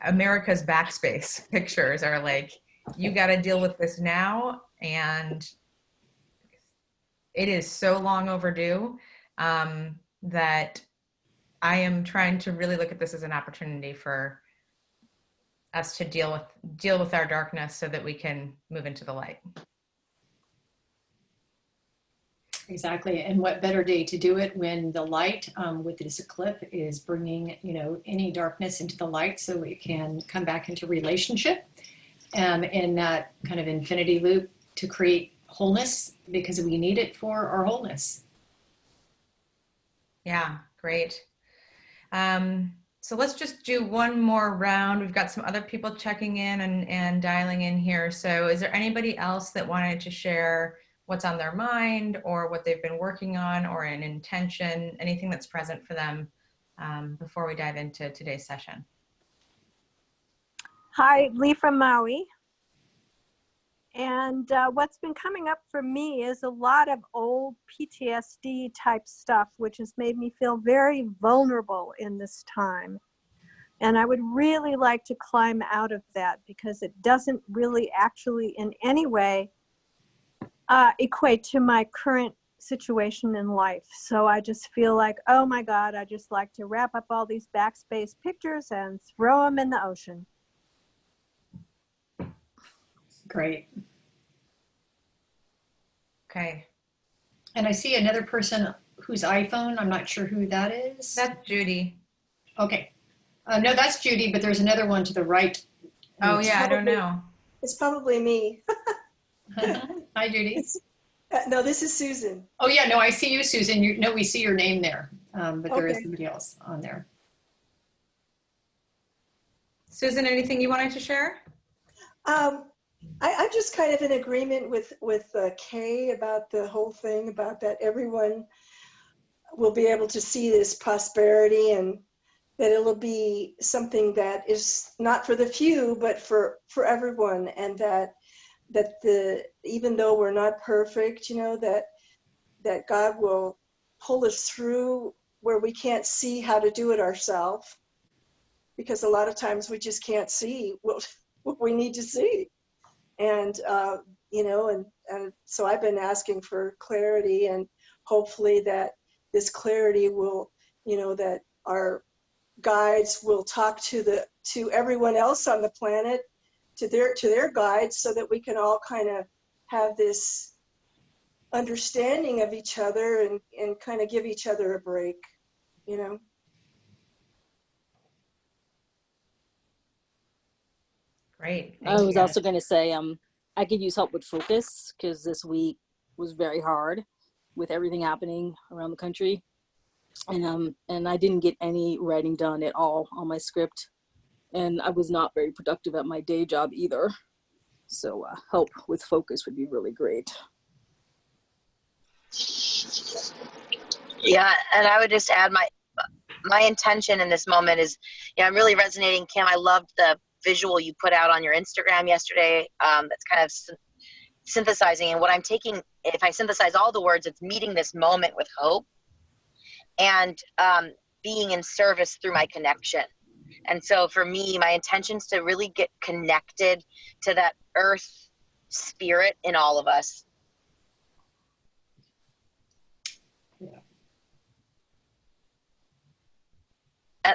America's backspace pictures are like, you got to deal with this now. And it is so long overdue that I am trying to really look at this as an opportunity for us to deal with our darkness so that we can move into the light. Exactly. And what better day to do it when the light with this eclipse is bringing, any darkness into the light so it can come back into relationship in that kind of infinity loop to create wholeness, because we need it for our wholeness. Yeah, great. So let's just do one more round. We've got some other people checking in and dialing in here. So is there anybody else that wanted to share what's on their mind or what they've been working on or an intention, anything that's present for them before we dive into today's session? Hi, Lee from Maui. And what's been coming up for me is a lot of old PTSD type stuff, which has made me feel very vulnerable in this time. And I would really like to climb out of that because it doesn't really actually in any way equate to my current situation in life. So I just feel like, oh my God, I just like to wrap up all these backspace pictures and throw them in the ocean. Great. Okay. And I see another person whose iPhone, I'm not sure who that is. That's Judy. Okay. No, that's Judy, but there's another one to the right. Oh yeah, I don't know. It's probably me. Hi, Judy. No, this is Susan. Oh yeah, no, I see you, Susan. We see your name there, but there is somebody else on there. Susan, anything you wanted to share? I'm just kind of in agreement with Kay about the whole thing, about that everyone will be able to see this prosperity and that it'll be something that is not for the few, but for everyone, and that even though we're not perfect, that God will pull us through where we can't see how to do it ourselves, because a lot of times we just can't see what we need to see. And, and so I've been asking for clarity, and hopefully that this clarity will, that our guides will talk to everyone else on the planet, to their guides, so that we can all kind of have this understanding of each other and kind of give each other a break, Great. I was also going to say, I could use help with focus because this week was very hard with everything happening around the country. And I didn't get any writing done at all on my script. And I was not very productive at my day job either. So help with focus would be really great. Yeah, and I would just add my intention in this moment is, I'm really resonating, Kim. I loved the visual you put out on your Instagram yesterday. That's kind of synthesizing, and what I'm taking, if I synthesize all the words, it's meeting this moment with hope and being in service through my connection. And so for me, my intention is to really get connected to that earth spirit in all of us.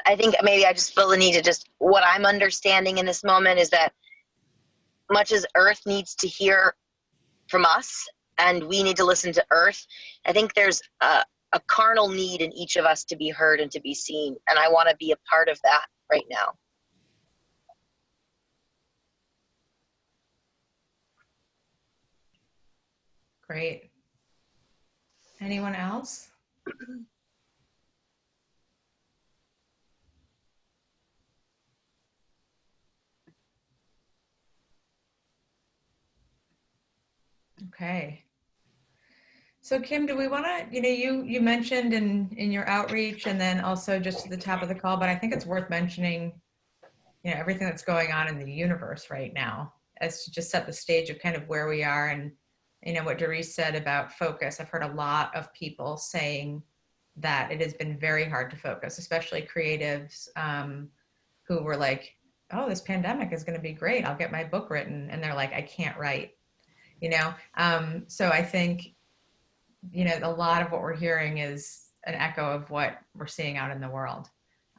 I think maybe I just feel the need to what I'm understanding in this moment is that much as Earth needs to hear from us and we need to listen to Earth, I think there's a carnal need in each of us to be heard and to be seen. And I want to be a part of that right now. Great. Anyone else? Okay. So Kim, do we want to, you mentioned in your outreach and then also just at the top of the call, but I think it's worth mentioning, everything that's going on in the universe right now, as to just set the stage of kind of where we are. And, what Darice said about focus. I've heard a lot of people saying that it has been very hard to focus, especially creatives who were like, oh, this pandemic is going to be great. I'll get my book written. And they're like, I can't write, So I think, a lot of what we're hearing is an echo of what we're seeing out in the world.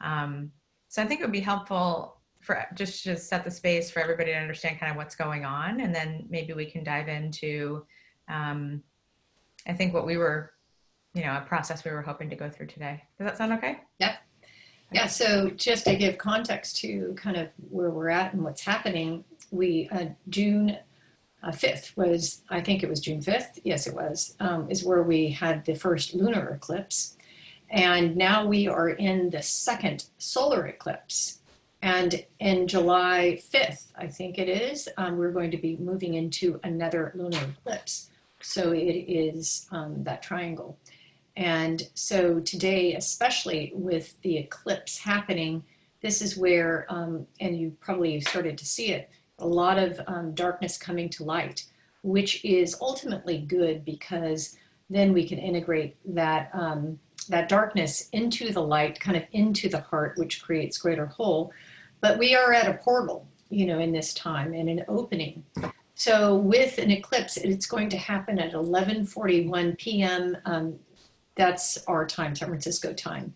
So I think it would be helpful for just to set the space for everybody to understand kind of what's going on. And then maybe we can dive into, I think what we were, a process we were hoping to go through today. Does that sound okay? Yeah. Yeah, so just to give context to kind of where we're at and what's happening, June 5th was, I think it was June 5th, yes it was, is where we had the first lunar eclipse. And now we are in the second solar eclipse. And in July 5th, I think it is, we're going to be moving into another lunar eclipse. So it is that triangle. And so today, especially with the eclipse happening, this is where, and you probably started to see it, a lot of darkness coming to light, which is ultimately good because then we can integrate that, that darkness into the light, kind of into the heart, which creates greater whole. But we are at a portal, in this time and an opening. So with an eclipse, it's going to happen at 11:41 p.m. That's our time, San Francisco time.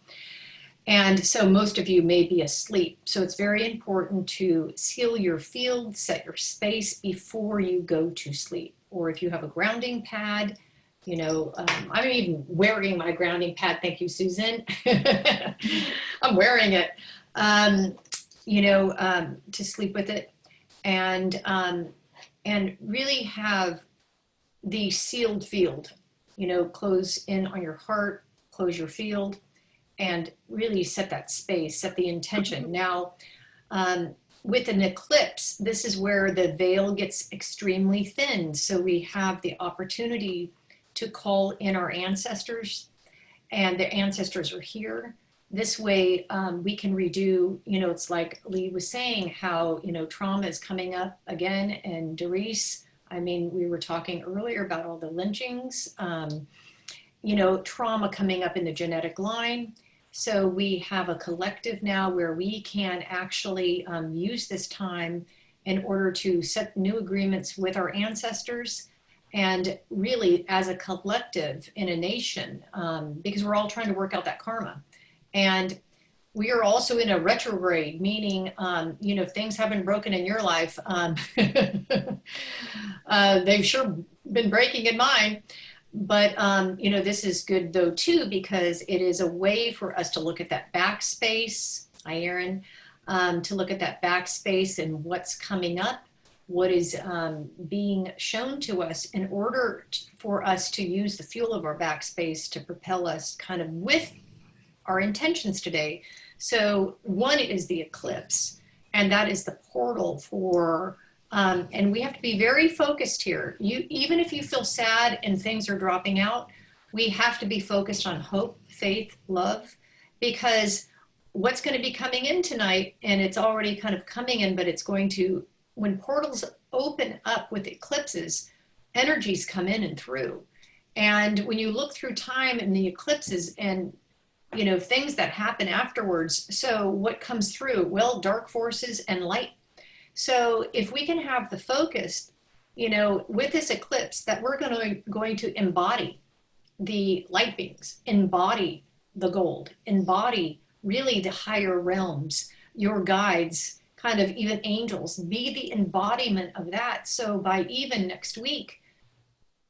And so most of you may be asleep. So it's very important to seal your field, set your space before you go to sleep. Or if you have a grounding pad, I'm even wearing my grounding pad. Thank you, Susan. I'm wearing it, to sleep with it. And really have the sealed field, close in on your heart, close your field, and really set that space, set the intention. Now, with an eclipse, this is where the veil gets extremely thin. So we have the opportunity to call in our ancestors, and the ancestors are here. This way we can redo, it's like Lee was saying, how, trauma is coming up again. And Darice, we were talking earlier about all the lynchings, trauma coming up in the genetic line. So we have a collective now where we can actually use this time in order to set new agreements with our ancestors, and really as a collective in a nation, because we're all trying to work out that karma. And we are also in a retrograde, meaning, if things haven't broken in your life, they've sure been breaking in mine. But, this is good though too, because it is a way for us to look at that backspace. Hi, Erin. To look at that backspace and what's coming up, what is being shown to us in order for us to use the fuel of our backspace to propel us kind of with our intentions today. So one is the eclipse, and that is the portal for, and we have to be very focused here. Even if you feel sad and things are dropping out, we have to be focused on hope, faith, love, because what's going to be coming in tonight, and it's already kind of coming in, but it's going to, when portals open up with eclipses, energies come in and through. And when you look through time and the eclipses and things that happen afterwards. So what comes through? Well, dark forces and light. So if we can have the focus, with this eclipse, that we're going to embody the light beings, embody the gold, embody really the higher realms, your guides, kind of even angels, be the embodiment of that. So by even next week,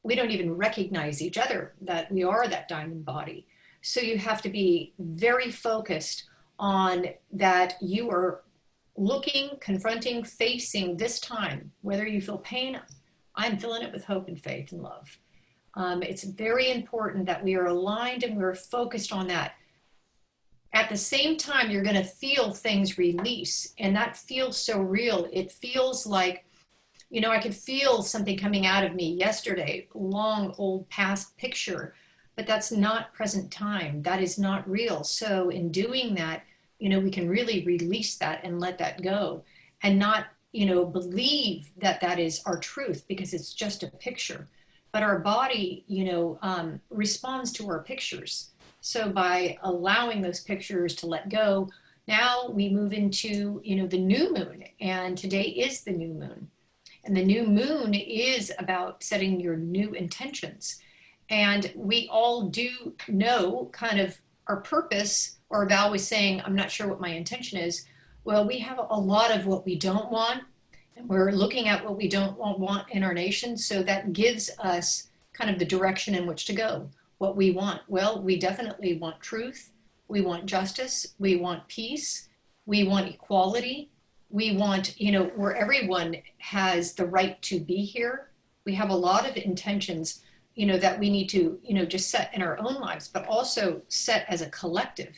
we don't even recognize each other, that we are that diamond body. So you have to be very focused on that you are looking, confronting, facing this time, whether you feel pain, I'm filling it with hope and faith and love. It's very important that we are aligned and we're focused on that. At the same time, you're going to feel things release, and that feels so real. It feels like, I could feel something coming out of me yesterday, long old past picture. But that's not present time. That is not real. So in doing that, we can really release that and let that go, and not, believe that that is our truth, because it's just a picture. But our body, responds to our pictures. So by allowing those pictures to let go, Now we move into, the new moon, and today is the new moon. And the new moon is about setting your new intentions. And we all do know kind of our purpose, or Val was saying, I'm not sure what my intention is. Well, we have a lot of what we don't want, and we're looking at what we don't want in our nation. So that gives us kind of the direction in which to go. What we want. Well, we definitely want truth. We want justice. We want peace. We want equality. We want, where everyone has the right to be here. We have a lot of intentions, that we need to, just set in our own lives, but also set as a collective.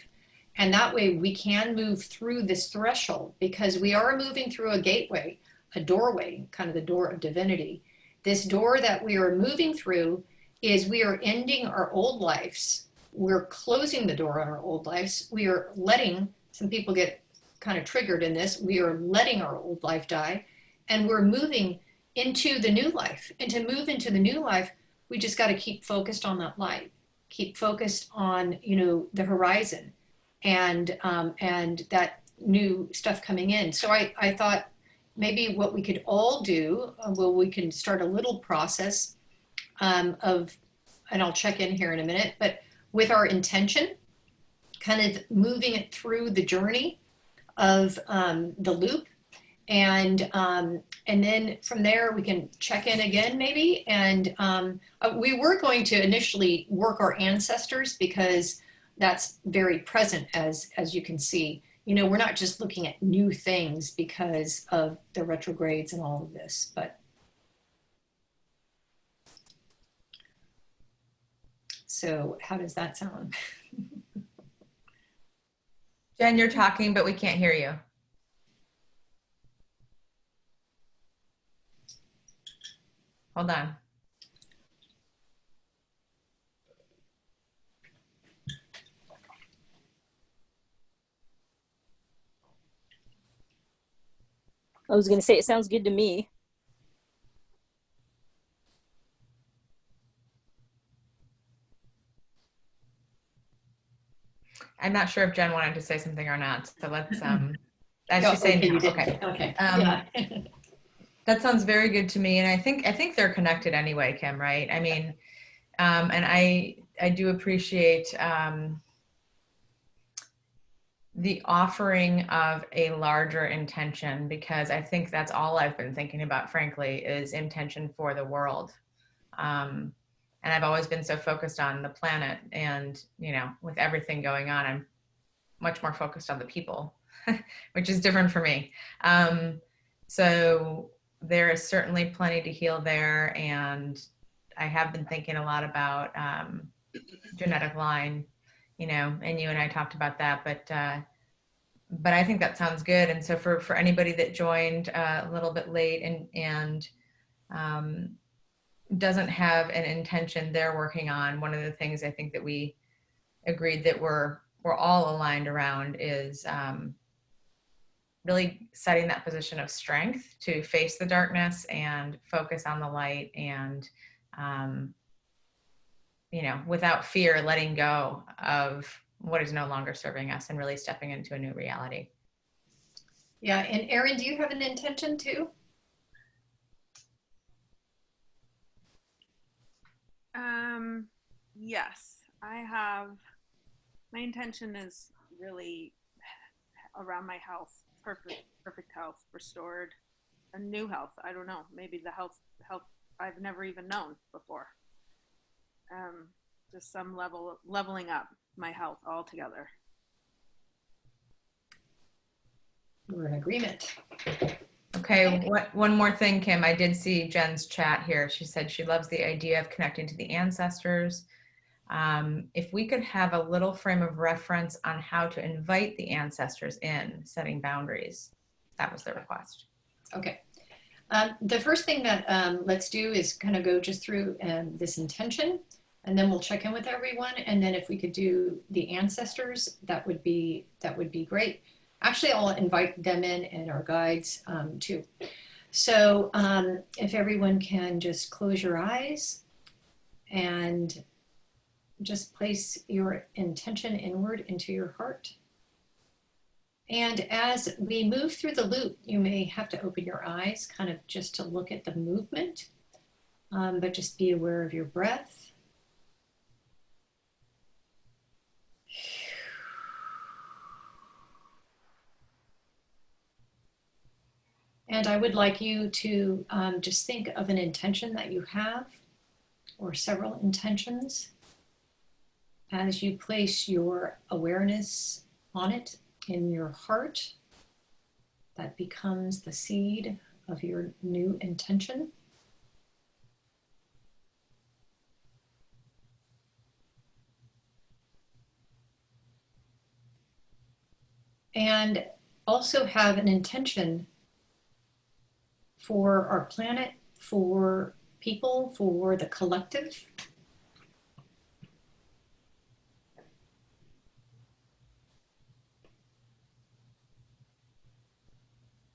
And that way we can move through this threshold, because we are moving through a gateway, a doorway, kind of the door of divinity. This door that we are moving through is we are ending our old lives. We're closing the door on our old lives. We are letting, some people get kind of triggered in this, we are letting our old life die, and we're moving into the new life. And to move into the new life, we just got to keep focused on that light, keep focused on, the horizon, and that new stuff coming in. So I thought maybe what we could all do, we can start a little process of, and I'll check in here in a minute, but with our intention, kind of moving it through the journey of the loop, and then from there we can check in again maybe. And we were going to initially work our ancestors, because that's very present, as you can see. We're not just looking at new things because of the retrogrades and all of this, but so how does that sound? Jen, you're talking, but we can't hear you. Hold on. I was going to say, it sounds good to me. I'm not sure if Jen wanted to say something or not. So let's, as Oh, she's saying, okay, you now. did. Okay. Okay. Yeah. Yeah. That sounds very good to me. And I think they're connected anyway, Kim, right? I mean, and I do appreciate the offering of a larger intention, because I think that's all I've been thinking about, frankly, is intention for the world. And I've always been so focused on the planet, and, with everything going on, I'm much more focused on the people, which is different for me. So there is certainly plenty to heal there. And I have been thinking a lot about genetic line, and you and I talked about that, but I think that sounds good. And so for anybody that joined a little bit late and doesn't have an intention they're working on, one of the things I think that we agreed that we're all aligned around is really setting that position of strength to face the darkness and focus on the light, and without fear, letting go of what is no longer serving us and really stepping into a new reality. Yeah. And Erin, do you have an intention too? Yes, I have. My intention is really around my health, perfect health, restored, a new health. I don't know, maybe the health I've never even known before. Just some leveling up my health altogether. We're in agreement. Okay, one more thing, Kim. I did see Jen's chat here. She said she loves the idea of connecting to the ancestors. If we could have a little frame of reference on how to invite the ancestors in, setting boundaries. That was the request. Okay. The first thing that let's do is kind of go just through this intention, and then we'll check in with everyone. And then if we could do the ancestors, that would be great. Actually, I'll invite them in and our guides too. So if everyone can just close your eyes and just place your intention inward into your heart. And as we move through the loop, you may have to open your eyes kind of just to look at the movement, but just be aware of your breath. And I would like you to just think of an intention that you have, or several intentions, as you place your awareness on it in your heart. That becomes the seed of your new intention. And also have an intention for our planet, for people, for the collective.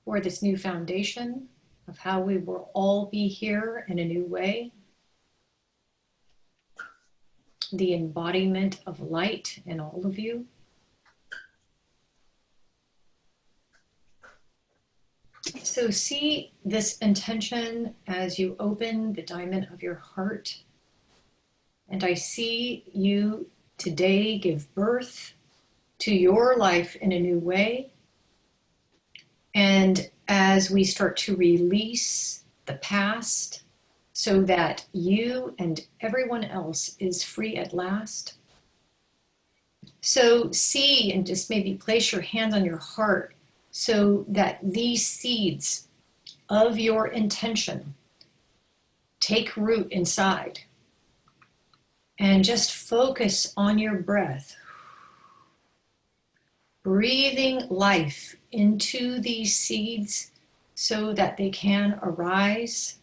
For this new foundation of how we will all be here in a new way. The embodiment of light in all of you. So see this intention as you open the diamond of your heart. And I see you today give birth to your life in a new way. And as we start to release the past so that you and everyone else is free at last. So see and just maybe place your hands on your heart so that these seeds of your intention take root inside. And just focus on your breath. Breathing life into these seeds so that they can arise.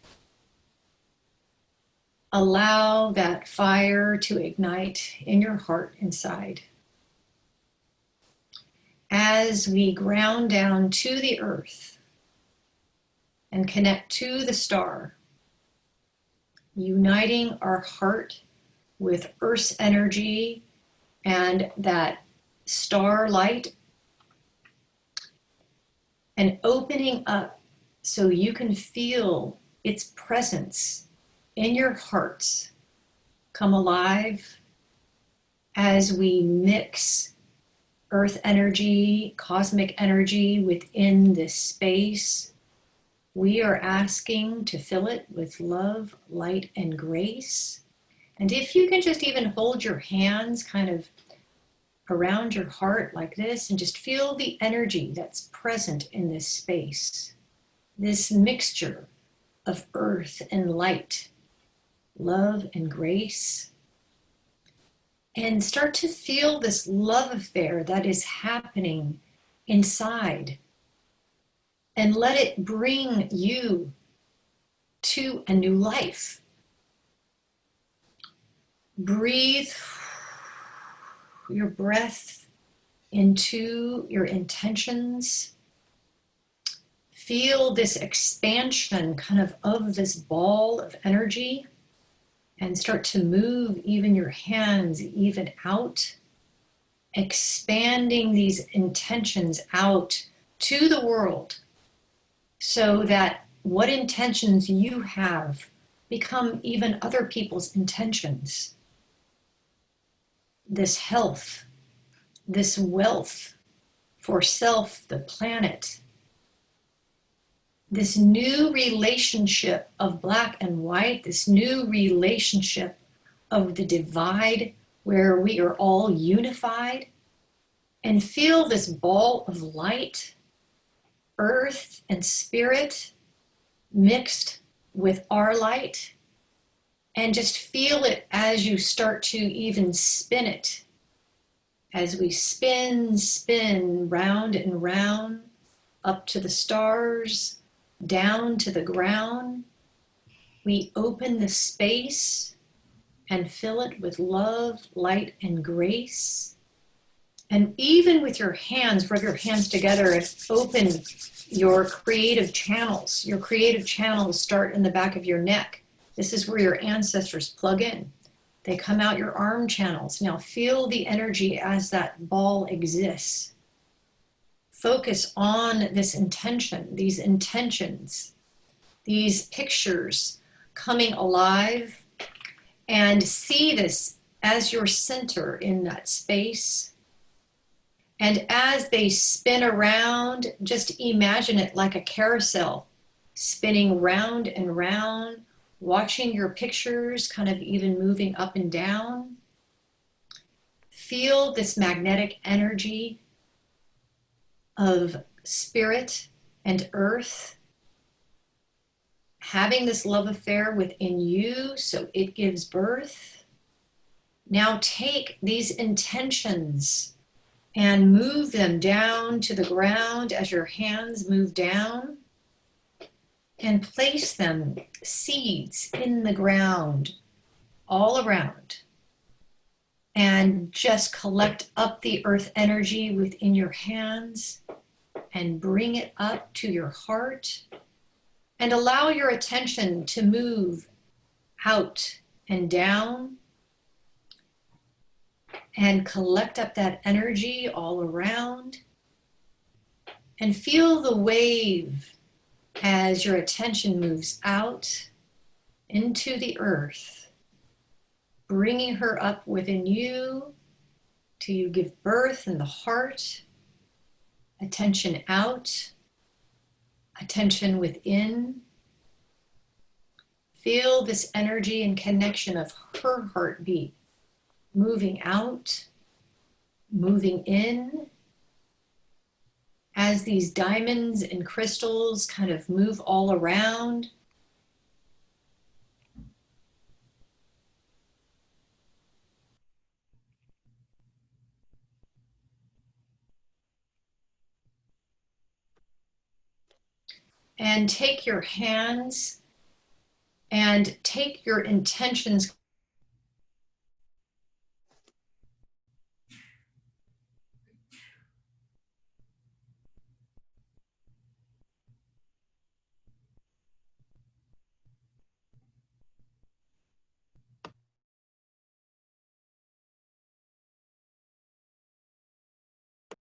Allow that fire to ignite in your heart inside. As we ground down to the earth and connect to the star, uniting our heart with Earth's energy and that star light, and opening up so you can feel its presence in your hearts come alive as we mix Earth energy, cosmic energy within this space. We are asking to fill it with love, light, and grace. And if you can just even hold your hands kind of around your heart like this and just feel the energy that's present in this space. This mixture of earth and light, love and grace. And start to feel this love affair that is happening inside. And let it bring you to a new life. Breathe your breath into your intentions. Feel this expansion kind of this ball of energy. And start to move even your hands even out, expanding these intentions out to the world so that what intentions you have become even other people's intentions. This health, this wealth for self, the planet, this new relationship of black and white, this new relationship of the divide where we are all unified, and feel this ball of light, earth and spirit mixed with our light, and just feel it as you start to even spin it. As we spin round and round, up to the stars, down to the ground, we open the space and fill it with love, light, and grace. And even with your hands, rub your hands together and open your creative channels. Your creative channels start in the back of your neck. This is where your ancestors plug in. They come out your arm channels. Now feel the energy as that ball exists. focus on this intention, these intentions, these pictures coming alive, and see this as your center in that space. And as they spin around, just imagine it like a carousel, spinning round and round, watching your pictures kind of even moving up and down. Feel this magnetic energy of spirit and earth having this love affair within you, so it gives birth. Now take these intentions and move them down to the ground as your hands move down, and place them, seeds, in the ground all around. And just collect up the earth energy within your hands and bring it up to your heart, and allow your attention to move out and down and collect up that energy all around, and feel the wave as your attention moves out into the earth, bringing her up within you till you give birth in the heart. Attention out, attention within. Feel this energy and connection of her heartbeat moving out, moving in, as these diamonds and crystals kind of move all around. And take your hands and take your intentions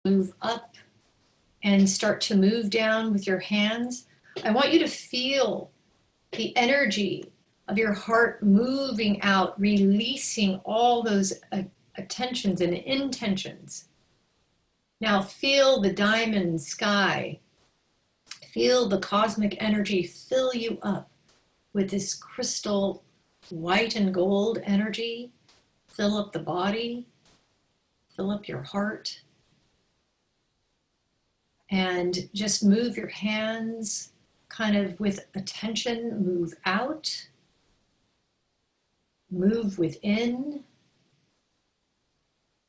move up and start to move down with your hands. I want you to feel the energy of your heart moving out, releasing all those attentions and intentions. Now feel the diamond sky. Feel the cosmic energy fill you up with this crystal white and gold energy. Fill up the body, fill up your heart. And just move your hands kind of with attention, move out, move within.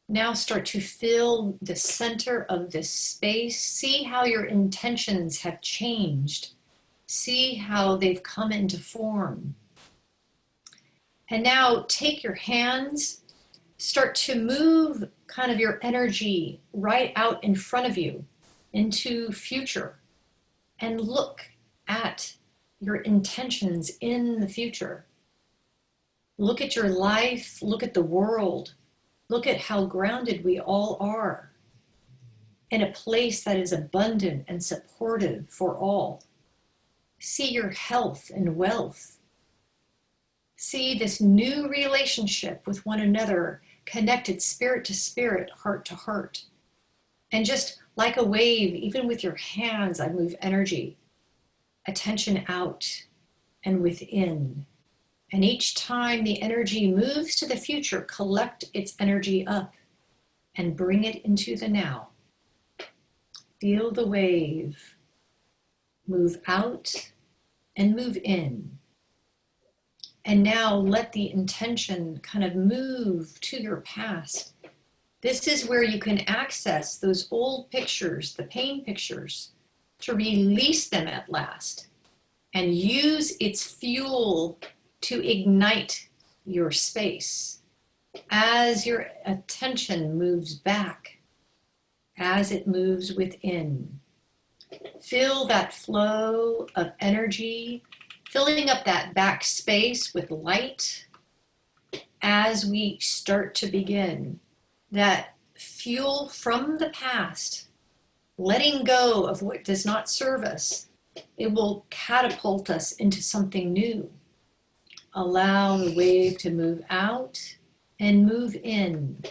Now start to fill the center of this space. See how your intentions have changed. See how they've come into form. And now take your hands, start to move kind of your energy right out in front of you into future, and look at your intentions in the future. Look at your life, look at the world, look at how grounded we all are in a place that is abundant and supportive for all. See your health and wealth. See this new relationship with one another, connected spirit to spirit, heart to heart. And just like a wave, even with your hands, I move energy, attention out and within. And each time the energy moves to the future, collect its energy up and bring it into the now. Feel the wave move out and move in. And now let the intention kind of move to your past. This is where you can access those old pictures, the pain pictures, to release them at last and use its fuel to ignite your space as your attention moves back, as it moves within. Feel that flow of energy, filling up that back space with light as we start to begin. That fuel from the past letting go of what does not serve us, it will catapult us into something new. Allow the wave to move out and move in.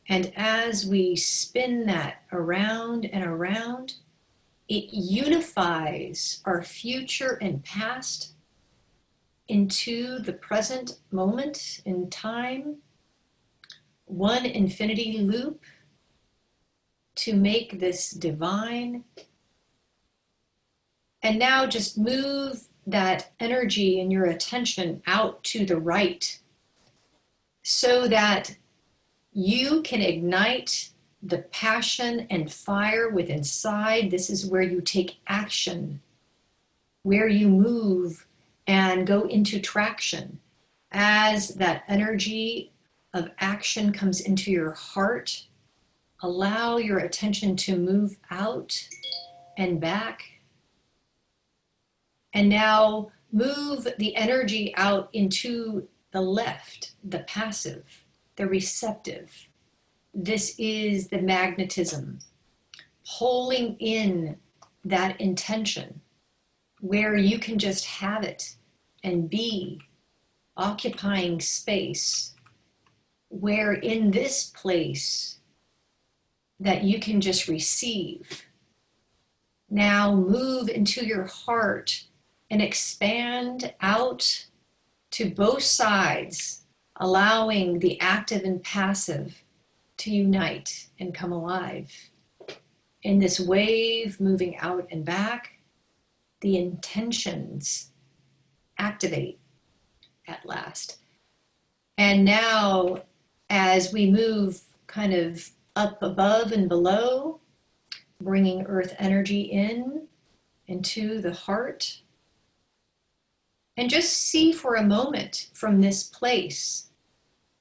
And as we spin that around and around, it unifies our future and past into the present moment in time, one infinity loop to make this divine. And now just move that energy and your attention out to the right so that you can ignite the passion and fire within inside. This is where you take action, where you move and go into traction. As that energy of action comes into your heart, allow your attention to move out and back. And now move the energy out into the left, the passive, the receptive. This is the magnetism, pulling in that intention where you can just have it and be, occupying space, where in this place that you can just receive. Now move into your heart and expand out to both sides, allowing the active and passive to unite and come alive. In this wave moving out and back, the intentions activate at last. And now, as we move kind of up above and below, bringing earth energy in into the heart, and just see for a moment from this place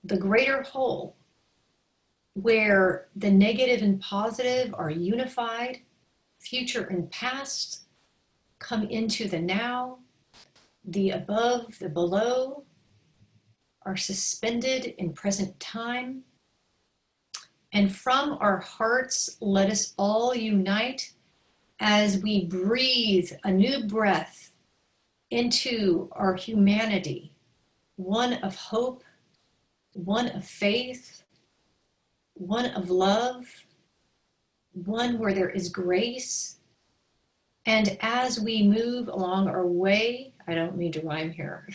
the greater whole, where the negative and positive are unified, future and past come into the now, the above, the below are suspended in present time. And from our hearts, let us all unite as we breathe a new breath into our humanity, one of hope, one of faith, one of love, one where there is grace. And as we move along our way, I don't mean to rhyme here,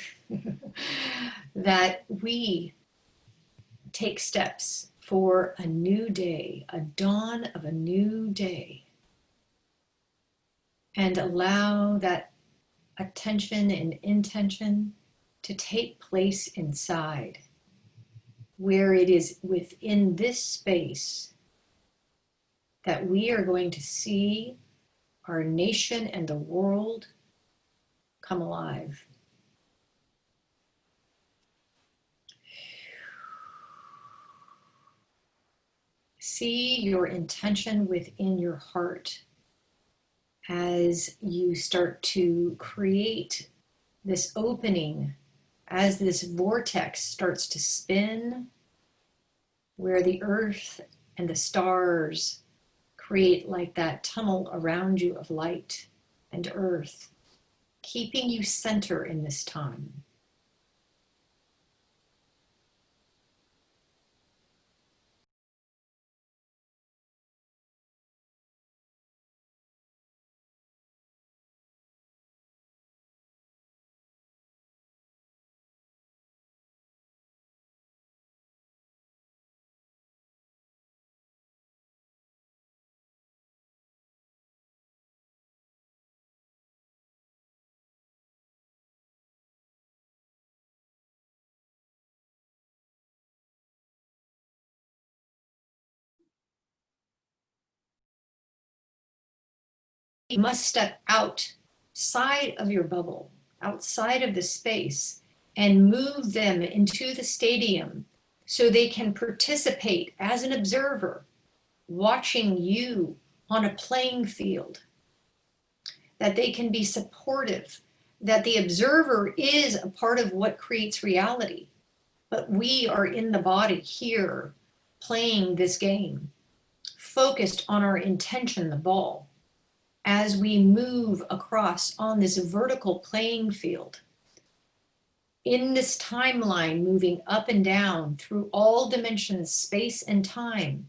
that we take steps for a new day, a dawn of a new day, and allow that attention and intention to take place inside, where it is within this space that we are going to see our nation and the world come alive. See your intention within your heart as you start to create this opening, as this vortex starts to spin, where the earth and the stars create like that tunnel around you of light and earth, keeping you center in this time. You must step outside of your bubble, outside of the space, and move them into the stadium so they can participate as an observer, watching you on a playing field, that they can be supportive, that the observer is a part of what creates reality, but we are in the body here playing this game, focused on our intention, the ball, as we move across on this vertical playing field, in this timeline, moving up and down through all dimensions, space and time,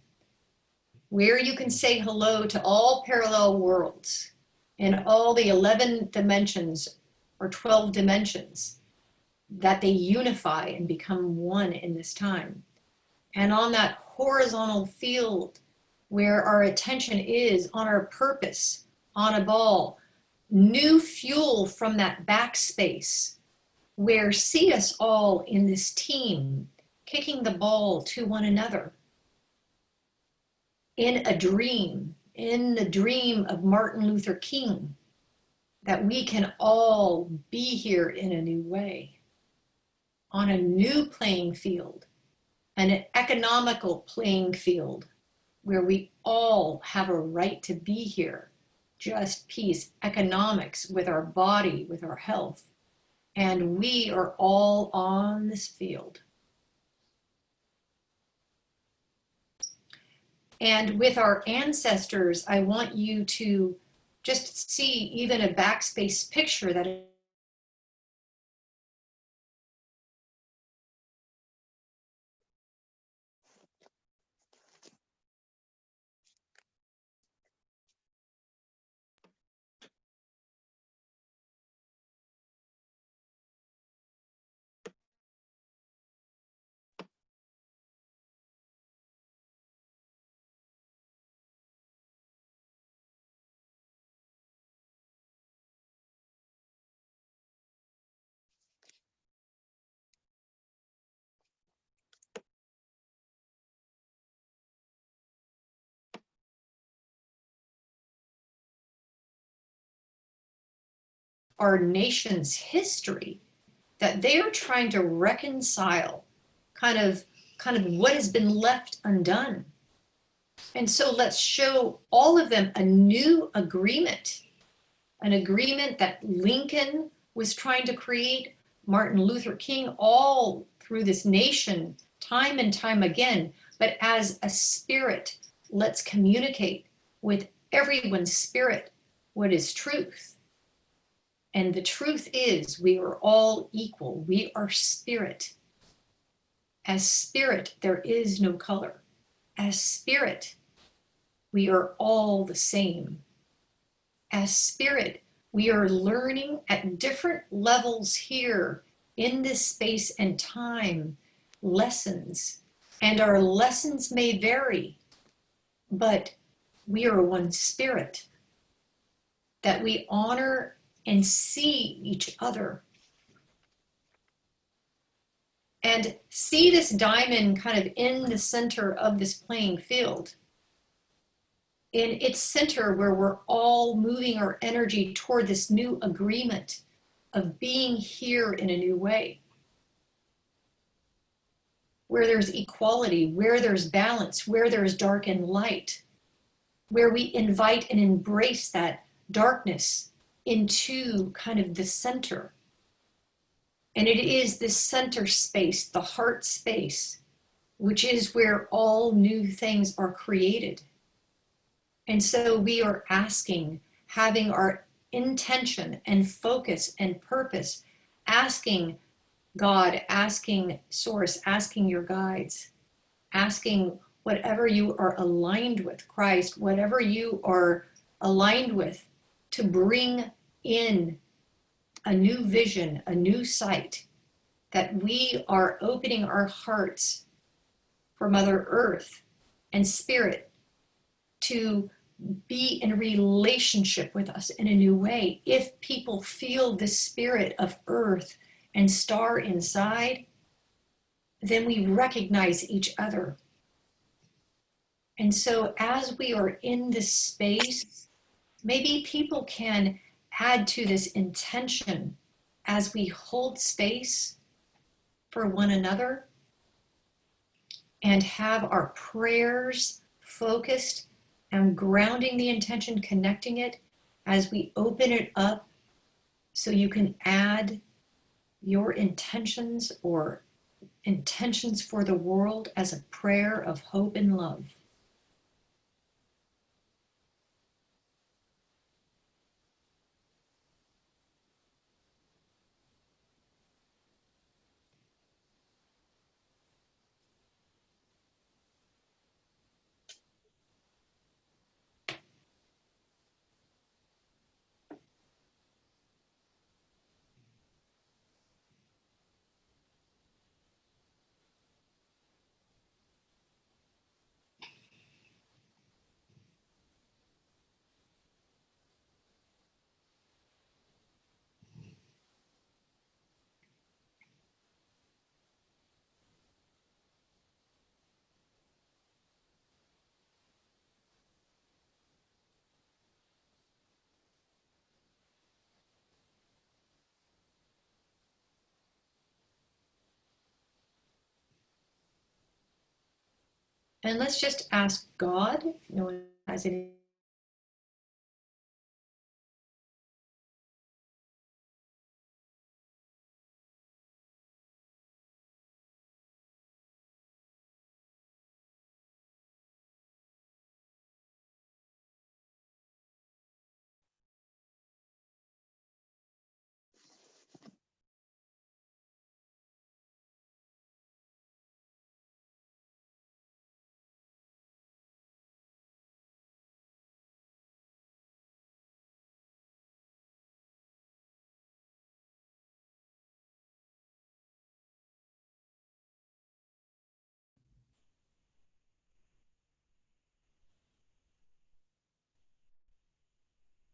where you can say hello to all parallel worlds in all the 11 dimensions or 12 dimensions, that they unify and become one in this time. And on that horizontal field where our attention is on our purpose, on a ball, new fuel from that backspace, where see us all in this team, kicking the ball to one another. In a dream, in the dream of Martin Luther King, that we can all be here in a new way, on a new playing field, an economical playing field, where we all have a right to be here, just peace, economics, with our body, with our health. And we are all on this field. And with our ancestors, I want you to just see even a backspace picture that our nation's history, that they are trying to reconcile kind of what has been left undone. And so let's show all of them a new agreement, an agreement that Lincoln was trying to create, Martin Luther King, all through this nation, time and time again. But as a spirit, let's communicate with everyone's spirit what is truth. And the truth is, we are all equal. We are spirit. As spirit, there is no color. As spirit, we are all the same. As spirit, we are learning at different levels here in this space and time lessons. And our lessons may vary, but we are one spirit, that we honor and see each other. And see this diamond kind of in the center of this playing field. In its center, where we're all moving our energy toward this new agreement of being here in a new way. Where there's equality, where there's balance, where there's dark and light. Where we invite and embrace that darkness into kind of the center. And it is this center space, the heart space, which is where all new things are created. And so we are asking, having our intention and focus and purpose, asking God, asking Source, asking your guides, asking whatever you are aligned with, Christ, whatever you are aligned with, to bring in a new vision, a new sight, that we are opening our hearts for Mother Earth and Spirit to be in relationship with us in a new way. If people feel the spirit of Earth and Star inside, then we recognize each other. And so as we are in this space, maybe people can add to this intention as we hold space for one another and have our prayers focused and grounding the intention, connecting it as we open it up, so you can add your intentions or intentions for the world as a prayer of hope and love. And let's just ask God if no one has any.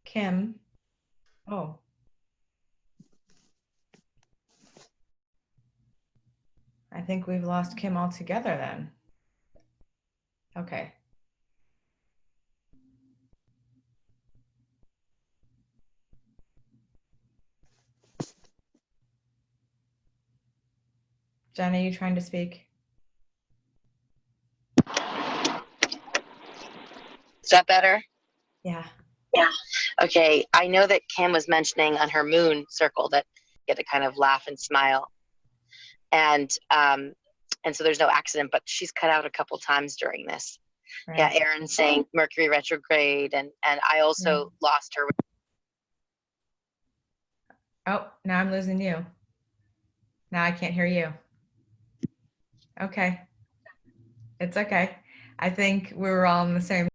Kim. Oh. I think we've lost Kim altogether then. Okay. Jen, are you trying to speak? Is that better? Yeah. Yeah. Okay. I know that Kim was mentioning on her moon circle that you had to kind of laugh and smile. And so there's no accident, but she's cut out a couple times during this. Right. Yeah, Aaron saying Mercury retrograde, and I also lost her. Oh, now I'm losing you. Now I can't hear you. Okay. It's okay. I think we were all in the same